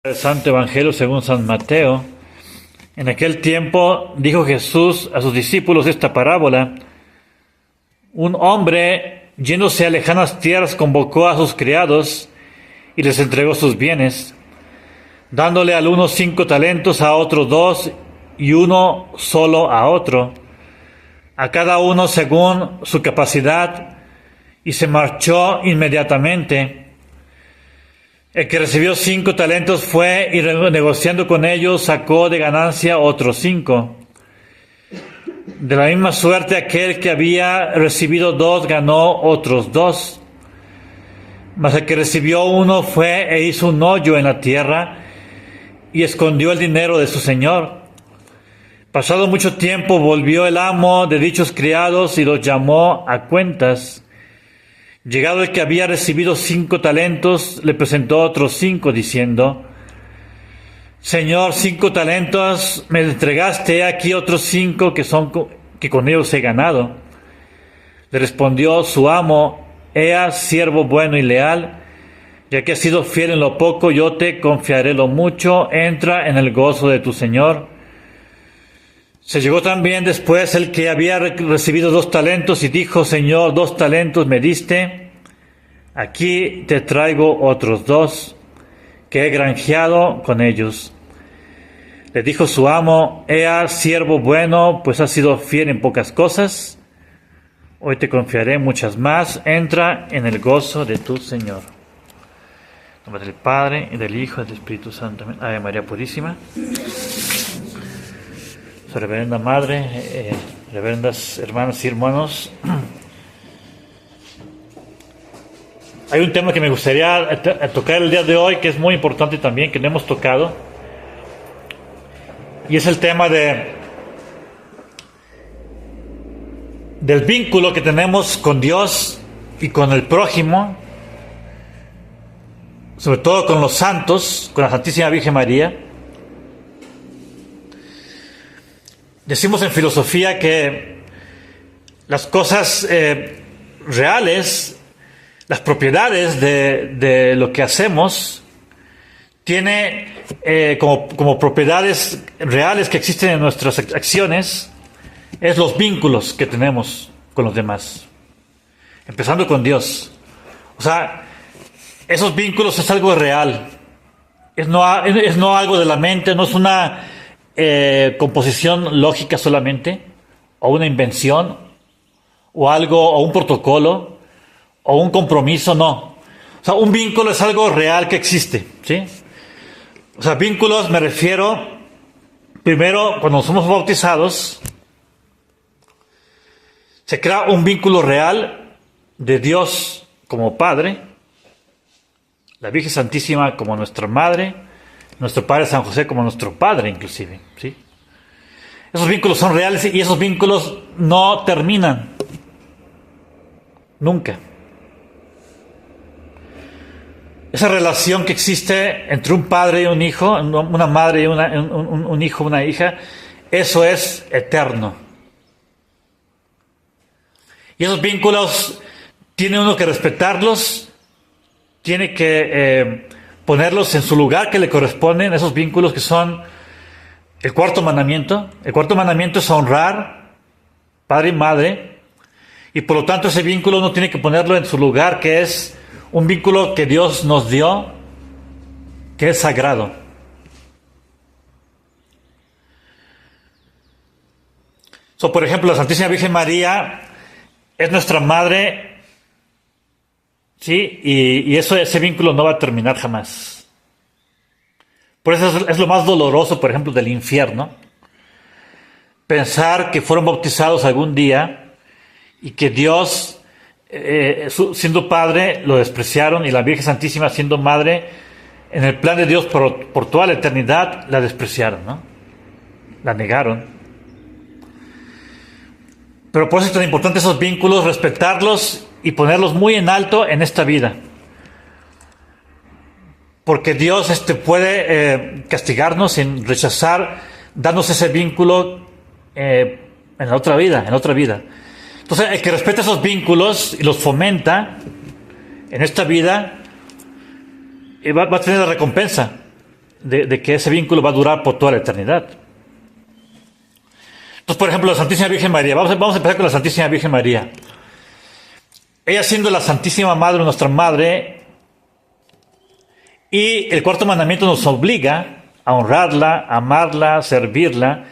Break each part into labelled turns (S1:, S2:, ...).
S1: El Santo Evangelio según San Mateo. En aquel tiempo dijo Jesús a sus discípulos esta parábola. Un hombre, yéndose a lejanas tierras, convocó a sus criados y les entregó sus bienes, dándole al uno 5 talentos, a otro 2 y uno solo a otro, a cada uno según su capacidad, y se marchó inmediatamente. El que recibió 5 talentos fue y negociando con ellos sacó de ganancia otros 5. De la misma suerte aquel que había recibido 2 ganó otros 2. Mas el que recibió 1 fue e hizo un hoyo en la tierra y escondió el dinero de su señor. Pasado mucho tiempo volvió el amo de dichos criados y los llamó a cuentas. Llegado el que había recibido 5 talentos, le presentó otros 5, diciendo: Señor, 5 talentos me entregaste, he aquí otros 5 que con ellos he ganado. Le respondió su amo: Ea, siervo bueno y leal, ya que has sido fiel en lo poco, yo te confiaré lo mucho, entra en el gozo de tu Señor. Se llegó también después el que había recibido 2 talentos y dijo: Señor, 2 talentos me diste, aquí te traigo otros 2, que he granjeado con ellos. Le dijo su amo: Ea, siervo bueno, pues has sido fiel en pocas cosas, hoy te confiaré muchas más, entra en el gozo de tu Señor. En nombre del Padre, y del Hijo, y del Espíritu Santo. Ave María Purísima. Reverenda Madre, reverendas hermanas y hermanos, hay un tema que me gustaría tocar el día de hoy, que es muy importante también, que no hemos tocado, y es el tema del vínculo que tenemos con Dios y con el prójimo, sobre todo con los santos, con la Santísima Virgen María. Decimos en filosofía que las cosas reales, las propiedades de lo que hacemos, tiene como propiedades reales que existen en nuestras acciones, es los vínculos que tenemos con los demás, empezando con Dios. O sea, esos vínculos es algo real, es no algo de la mente, no es una composición lógica solamente, o una invención, o algo, o un protocolo, o un compromiso, no. O sea, un vínculo es algo real que existe, ¿sí? O sea, vínculos me refiero, primero, cuando somos bautizados, se crea un vínculo real de Dios como Padre, la Virgen Santísima como nuestra Madre, nuestro Padre San José como nuestro Padre, inclusive, ¿sí? Esos vínculos son reales y esos vínculos no terminan nunca. Esa relación que existe entre un padre y un hijo, una madre y un hijo, una hija, eso es eterno. Y esos vínculos tiene uno que respetarlos, tiene que ponerlos en su lugar que le corresponden, esos vínculos que son el 4º mandamiento. El 4º mandamiento es honrar padre y madre, y por lo tanto ese vínculo uno tiene que ponerlo en su lugar, que es un vínculo que Dios nos dio, que es sagrado. Por ejemplo, la Santísima Virgen María es nuestra madre, ¿sí? Y ese vínculo no va a terminar jamás. Por eso es lo más doloroso, por ejemplo, del infierno. Pensar que fueron bautizados algún día y que Dios, siendo Padre, lo despreciaron, y la Virgen Santísima, siendo Madre, en el plan de Dios por toda la eternidad, la despreciaron, ¿no? La negaron. Pero por eso es tan importante esos vínculos, respetarlos y ponerlos muy en alto en esta vida. Porque Dios puede castigarnos sin rechazar, darnos ese vínculo en la otra vida, Entonces, el que respeta esos vínculos y los fomenta en esta vida, va a tener la recompensa. de que ese vínculo va a durar por toda la eternidad. Entonces, por ejemplo, la Santísima Virgen María. Vamos a empezar con la Santísima Virgen María. Ella siendo la Santísima Madre, nuestra Madre, y el cuarto mandamiento nos obliga a honrarla, amarla, servirla,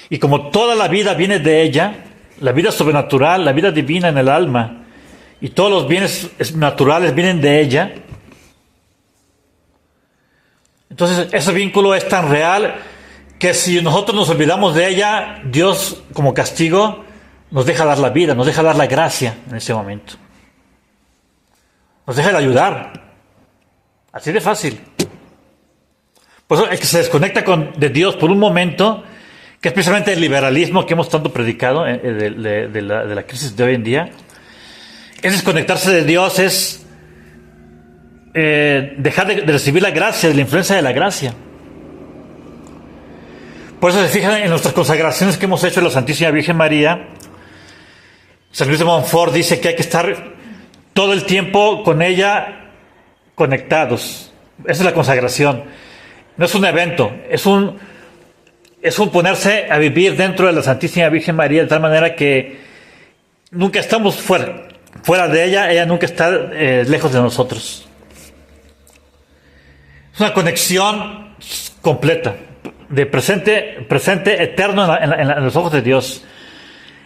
S1: y como toda la vida viene de ella, la vida sobrenatural, la vida divina en el alma, y todos los bienes naturales vienen de ella, entonces ese vínculo es tan real que si nosotros nos olvidamos de ella, Dios como castigo nos deja dar la vida, nos deja dar la gracia en ese momento. Nos deja de ayudar. Así de fácil. Por eso el que se desconecta de Dios por un momento, que es precisamente el liberalismo que hemos tanto predicado de la crisis de hoy en día, es desconectarse de Dios, es dejar de recibir la gracia, de la influencia de la gracia. Por eso se fijan en nuestras consagraciones que hemos hecho a la Santísima Virgen María. San Luis de Montfort dice que hay que estar todo el tiempo con ella conectados. Esa es la consagración. No es un evento, es un ponerse a vivir dentro de la Santísima Virgen María de tal manera que nunca estamos fuera de ella nunca está lejos de nosotros. Es una conexión completa, de presente eterno en los ojos de Dios.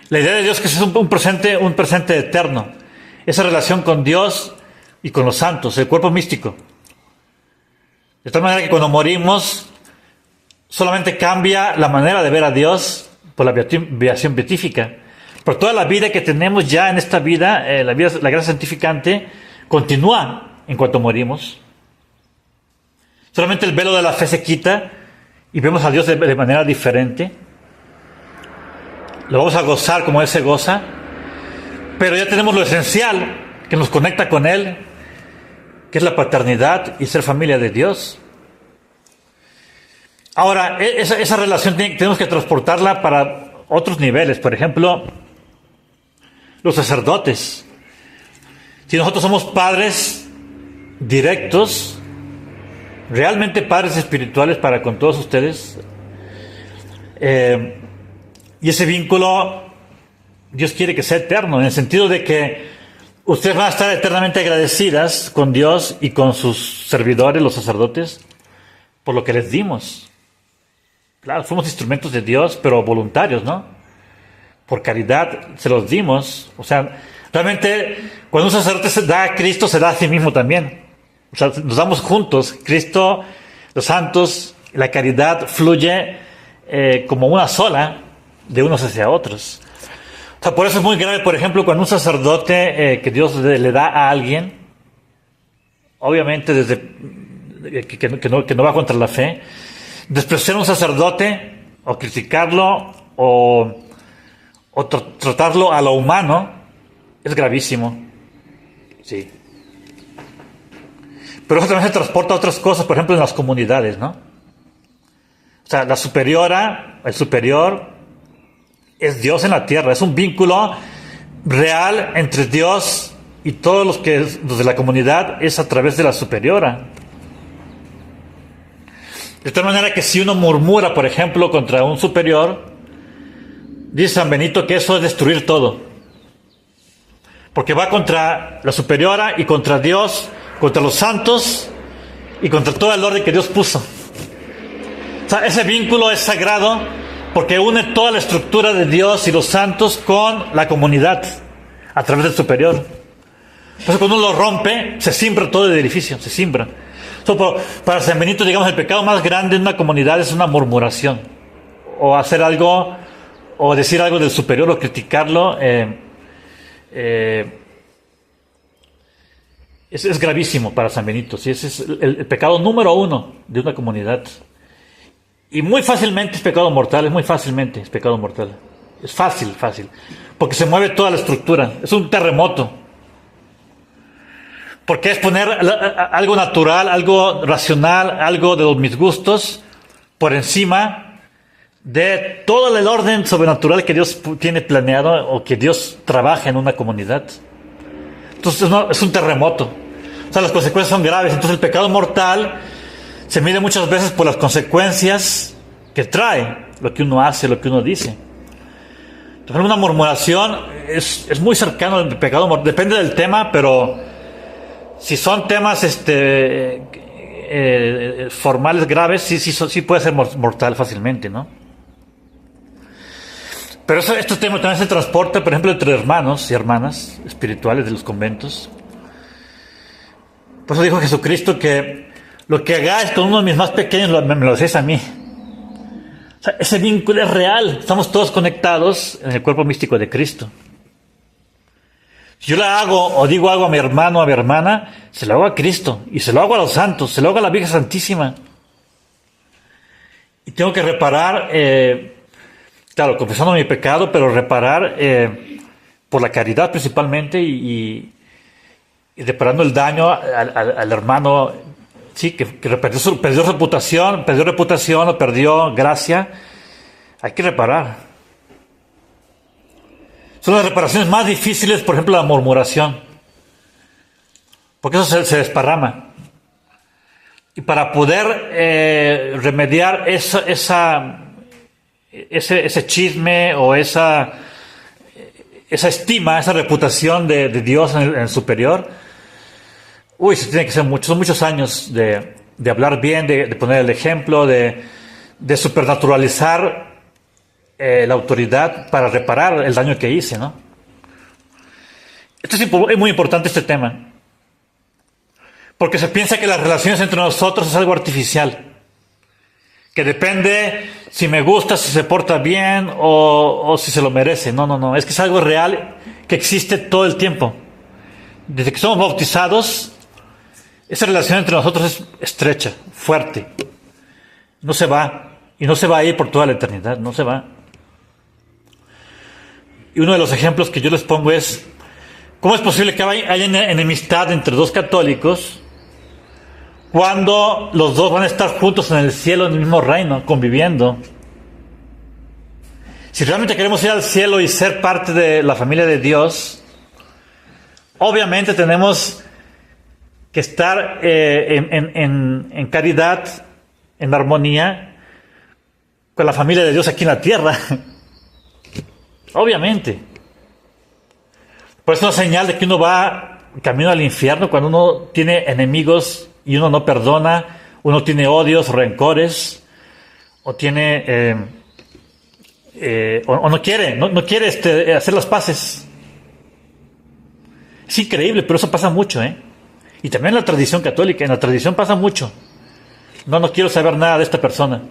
S1: La idea de Dios que es un presente eterno. Esa relación con Dios y con los santos, el cuerpo místico. De tal manera que cuando morimos, solamente cambia la manera de ver a Dios por la beatificación beatífica. Por toda la vida que tenemos ya en esta vida, la gracia santificante continúa en cuanto morimos. Solamente el velo de la fe se quita y vemos a Dios de manera diferente. Lo vamos a gozar como Él se goza. Pero ya tenemos lo esencial que nos conecta con Él, que es la paternidad y ser familia de Dios. Ahora, esa relación tenemos que transportarla para otros niveles. Por ejemplo, los sacerdotes. Si nosotros somos padres directos, realmente padres espirituales para con todos ustedes, y ese vínculo Dios quiere que sea eterno, en el sentido de que ustedes van a estar eternamente agradecidas con Dios y con sus servidores, los sacerdotes, por lo que les dimos. Claro, fuimos instrumentos de Dios, pero voluntarios, ¿no? Por caridad se los dimos. O sea, realmente cuando un sacerdote se da a Cristo, se da a sí mismo también. O sea, nos damos juntos. Cristo, los santos, la caridad fluye como una sola, de unos hacia otros. O sea, por eso es muy grave, por ejemplo, cuando un sacerdote que Dios le da a alguien, obviamente que no va contra la fe, despreciar a un sacerdote o criticarlo o tratarlo a lo humano es gravísimo. Sí. Pero eso también se transporta a otras cosas, por ejemplo, en las comunidades, ¿no? O sea, la superiora, el superior, es Dios en la tierra, es un vínculo real entre Dios y todos los de la comunidad, es a través de la superiora. De tal manera que si uno murmura, por ejemplo, contra un superior, dice San Benito que eso es destruir todo. Porque va contra la superiora y contra Dios, contra los santos y contra todo el orden que Dios puso. O sea, ese vínculo es sagrado porque une toda la estructura de Dios y los santos con la comunidad a través del superior. Entonces cuando uno lo rompe, se cimbra todo el edificio, se cimbra. Para San Benito, digamos, el pecado más grande en una comunidad es una murmuración, o hacer algo, o decir algo del superior, o criticarlo. Es gravísimo para San Benito, ¿sí? Ese es el pecado número 1 de una comunidad. Y muy fácilmente es pecado mortal, es muy fácilmente es pecado mortal. Es fácil, porque se mueve toda la estructura, es un terremoto. Porque es poner algo natural, algo racional, algo de mis gustos por encima de todo el orden sobrenatural que Dios tiene planeado o que Dios trabaja en una comunidad. Entonces es un terremoto. O sea, las consecuencias son graves. Entonces el pecado mortal se mide muchas veces por las consecuencias que trae lo que uno hace, lo que uno dice. Entonces, una murmuración es muy cercano al pecado, depende del tema, pero si son temas formales graves, sí puede ser mortal fácilmente, ¿no? Pero este tema también se transporta, por ejemplo, entre hermanos y hermanas espirituales de los conventos. Por eso dijo Jesucristo que lo que hagáis con uno de mis más pequeños me lo hacéis a mí. O sea, ese vínculo es real. Estamos todos conectados en el cuerpo místico de Cristo. Si yo le hago o digo algo a mi hermano o a mi hermana, se lo hago a Cristo. Y se lo hago a los santos, se lo hago a la Virgen Santísima. Y tengo que reparar, claro, confesando mi pecado, pero reparar por la caridad principalmente y reparando el daño al hermano, sí, que perdió reputación o perdió gracia. Hay que reparar. Son las reparaciones más difíciles, por ejemplo, la murmuración, porque eso se desparrama. Y para poder remediar ese chisme o esa estima, esa reputación de Dios en el superior, se tiene que ser son muchos años de hablar bien, de poner el ejemplo, de supernaturalizar la autoridad para reparar el daño que hice, ¿no? Esto es muy importante, este tema, porque se piensa que las relaciones entre nosotros es algo artificial, que depende si me gusta, si se porta bien o si se lo merece. No, es que es algo real que existe todo el tiempo. Desde que somos bautizados, esa relación entre nosotros es estrecha, fuerte. No se va, y no se va a ir por toda la eternidad, no se va. Y uno de los ejemplos que yo les pongo es, ¿cómo es posible que haya enemistad entre dos católicos cuando los dos van a estar juntos en el cielo, en el mismo reino, conviviendo? Si realmente queremos ir al cielo y ser parte de la familia de Dios, obviamente tenemos que estar en caridad, en armonía con la familia de Dios aquí en la tierra. Obviamente. Por eso es una señal de que uno va camino al infierno cuando uno tiene enemigos y uno no perdona, uno tiene odios, rencores, o tiene o no quiere hacer las paces. Es increíble, pero eso pasa mucho, y también en la tradición católica, en la tradición pasa mucho. No quiero saber nada de esta persona.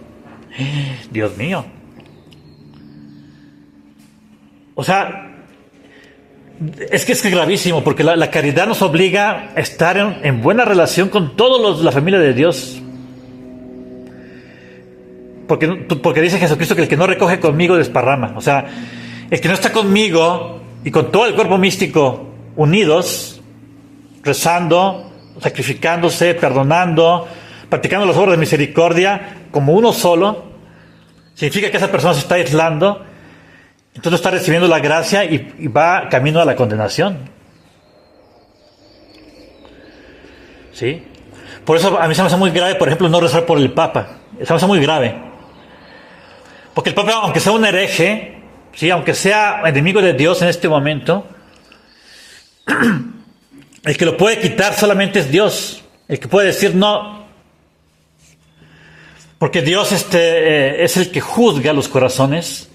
S1: Dios mío. O sea, es que es gravísimo, porque la caridad nos obliga a estar en buena relación con todos la familia de Dios. Porque dice Jesucristo que el que no recoge conmigo desparrama. O sea, el que no está conmigo y con todo el cuerpo místico unidos, rezando, sacrificándose, perdonando, practicando las obras de misericordia como uno solo, significa que esa persona se está aislando. Entonces está recibiendo la gracia y va camino a la condenación. ¿Sí? Por eso a mí se me hace muy grave, por ejemplo, no rezar por el Papa. Se me hace muy grave. Porque el Papa, aunque sea un hereje, ¿sí? Aunque sea enemigo de Dios en este momento, el que lo puede quitar solamente es Dios. El que puede decir no. Porque Dios es el que juzga los corazones.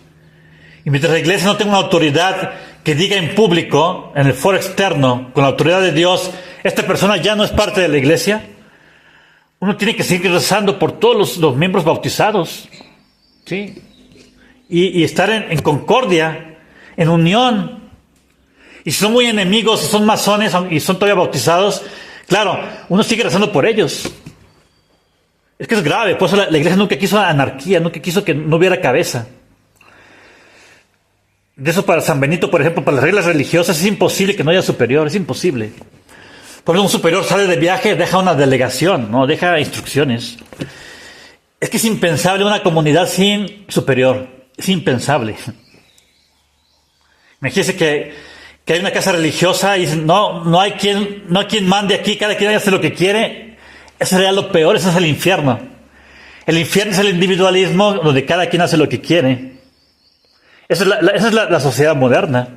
S1: Y mientras la iglesia no tenga una autoridad que diga en público, en el foro externo, con la autoridad de Dios, esta persona ya no es parte de la iglesia, uno tiene que seguir rezando por todos los miembros bautizados, ¿sí? Y estar en concordia, en unión. Y si son muy enemigos, si son masones y son todavía bautizados, claro, uno sigue rezando por ellos. Es que es grave, por eso la iglesia nunca quiso anarquía, nunca quiso que no hubiera cabeza. De eso para San Benito, por ejemplo, para las reglas religiosas es imposible que no haya superior, es imposible. Por ejemplo, un superior sale de viaje, deja una delegación, ¿no? Deja instrucciones. Es que es impensable una comunidad sin superior, es impensable. Imagínense que hay una casa religiosa y dicen, no hay quien mande aquí, cada quien hace lo que quiere. Ese sería lo peor, ese es el infierno. El infierno es el individualismo donde cada quien hace lo que quiere. Esa es la sociedad moderna.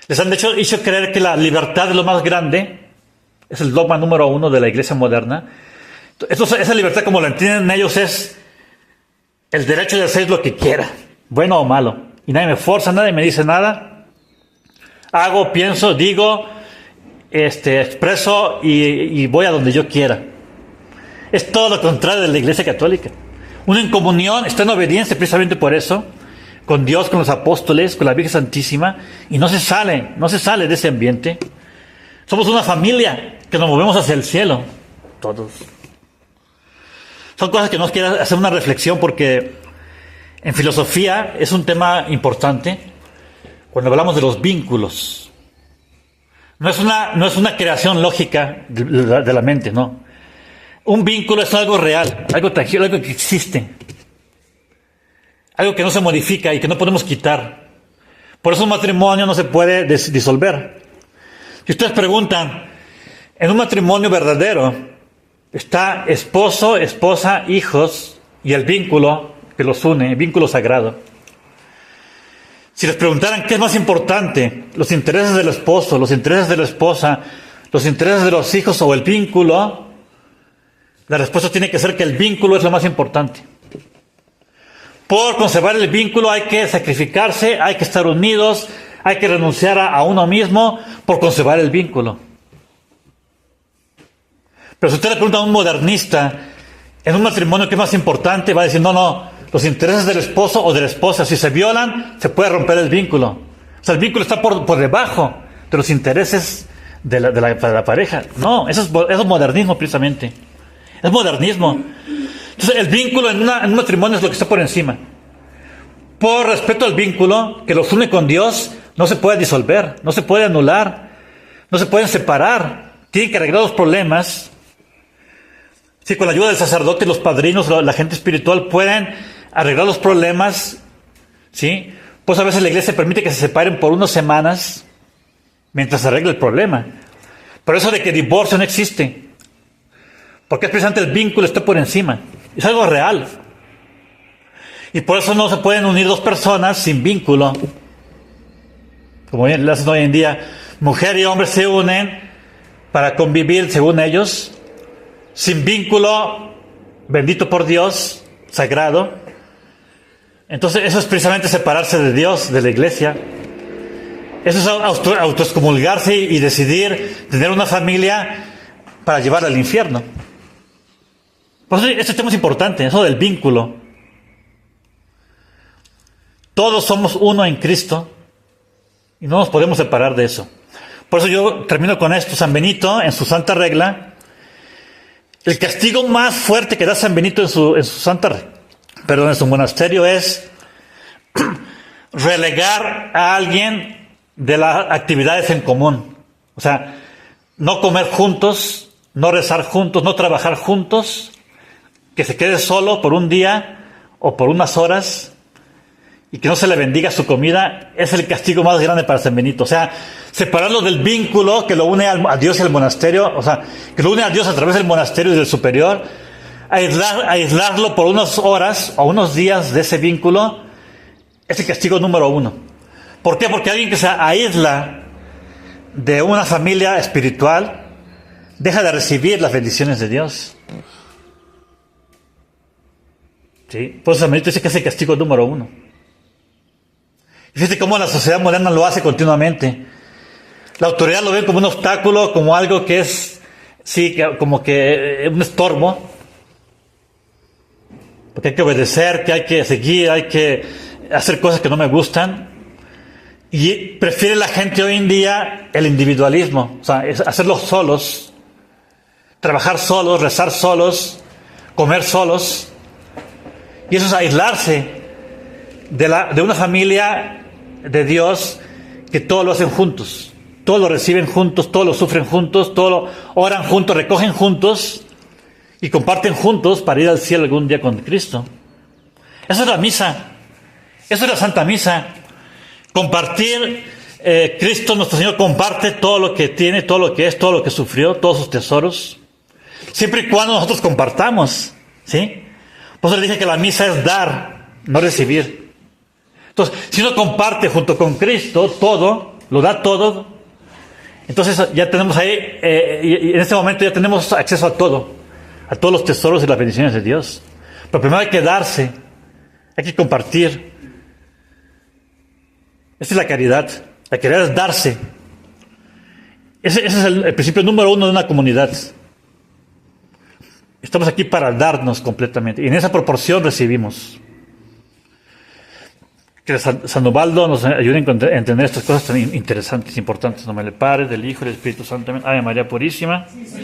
S1: Les han hecho creer que la libertad es lo más grande. Es el dogma número 1 de la iglesia moderna. Esa libertad, como la entienden ellos, es el derecho de hacer lo que quiera, bueno o malo. Y nadie me forza, nadie me dice nada. Hago, pienso, digo, expreso y voy a donde yo quiera. Es todo lo contrario de la iglesia católica. Uno en comunión está en obediencia precisamente por eso, con Dios, con los apóstoles, con la Virgen Santísima, y no se sale de ese ambiente. Somos una familia que nos movemos hacia el cielo, todos. Son cosas que nos quiero hacer una reflexión porque en filosofía es un tema importante cuando hablamos de los vínculos. No es una creación lógica de la mente, no. Un vínculo es algo real, algo tangible, algo que existe. Algo que no se modifica y que no podemos quitar. Por eso un matrimonio no se puede disolver. Si ustedes preguntan, en un matrimonio verdadero está esposo, esposa, hijos y el vínculo que los une, el vínculo sagrado. Si les preguntaran qué es más importante, los intereses del esposo, los intereses de la esposa, los intereses de los hijos o el vínculo, la respuesta tiene que ser que el vínculo es lo más importante. Por conservar el vínculo hay que sacrificarse, hay que estar unidos, hay que renunciar a uno mismo por conservar el vínculo. Pero si usted le pregunta a un modernista en un matrimonio qué es más importante, va a decir, no, los intereses del esposo o de la esposa, si se violan, se puede romper el vínculo. O sea, el vínculo está por debajo de los intereses de la pareja. No, eso es modernismo precisamente. Es modernismo. Entonces, el vínculo en un matrimonio es lo que está por encima. Por respeto al vínculo que los une con Dios, no se puede disolver, no se puede anular, no se pueden separar. Tienen que arreglar los problemas. Sí, con la ayuda del sacerdote y los padrinos, la gente espiritual pueden arreglar los problemas. ¿Sí? Pues a veces la iglesia permite que se separen por unas semanas mientras se arregla el problema. Pero eso de que divorcio no existe. Porque es precisamente el vínculo está por encima. Es algo real. Y por eso no se pueden unir dos personas sin vínculo. Como lo hacen hoy en día. Mujer y hombre se unen para convivir, según ellos, sin vínculo, bendito por Dios, sagrado. Entonces eso es precisamente separarse de Dios, de la iglesia. Eso es autoexcomulgarse y decidir tener una familia para llevarla al infierno. Por eso este tema es importante, eso del vínculo. Todos somos uno en Cristo y no nos podemos separar de eso. Por eso yo termino con esto. San Benito, en su santa regla, el castigo más fuerte que da San Benito en su monasterio es relegar a alguien de las actividades en común. O sea, no comer juntos, no rezar juntos, no trabajar juntos, que se quede solo por un día o por unas horas y que no se le bendiga su comida, es el castigo más grande para San Benito. O sea, separarlo del vínculo que lo une a Dios y al monasterio, o sea, que lo une a Dios a través del monasterio y del superior, aislarlo por unas horas o unos días de ese vínculo, es el castigo número 1. ¿Por qué? Porque alguien que se aísla de una familia espiritual deja de recibir las bendiciones de Dios. ¿Sí? Por eso San Benito dice que es el castigo número 1. Y fíjate cómo la sociedad moderna lo hace continuamente. La autoridad lo ve como un obstáculo, como algo que es, sí, como que un estorbo. Porque hay que obedecer, que hay que seguir, hay que hacer cosas que no me gustan. Y prefiere la gente hoy en día el individualismo. O sea, es hacerlo solos, trabajar solos, rezar solos, comer solos. Y eso es aislarse de una familia de Dios que todo lo hacen juntos, todo lo reciben juntos, todo lo sufren juntos, todo lo oran juntos, recogen juntos y comparten juntos para ir al cielo algún día con Cristo. Eso es la misa, eso es la Santa Misa. Compartir, Cristo nuestro Señor comparte todo lo que tiene, todo lo que es, todo lo que sufrió, todos sus tesoros. siempre y cuando nosotros compartamos, ¿sí? Por eso le dije que la misa es dar, no recibir. Entonces, si uno comparte junto con Cristo todo, lo da todo, entonces ya tenemos ahí, y en este momento ya tenemos acceso a todo, a todos los tesoros y las bendiciones de Dios. Pero primero hay que darse, hay que compartir. Esa es la caridad. La caridad es darse. Ese es el principio número uno de una comunidad. Estamos aquí para darnos completamente. Y en esa proporción recibimos. Que San Ubaldo nos ayude a entender estas cosas tan interesantes, importantes. En nombre del Padre, del Hijo y del Espíritu Santo. Amén. Ave María Purísima. Sí,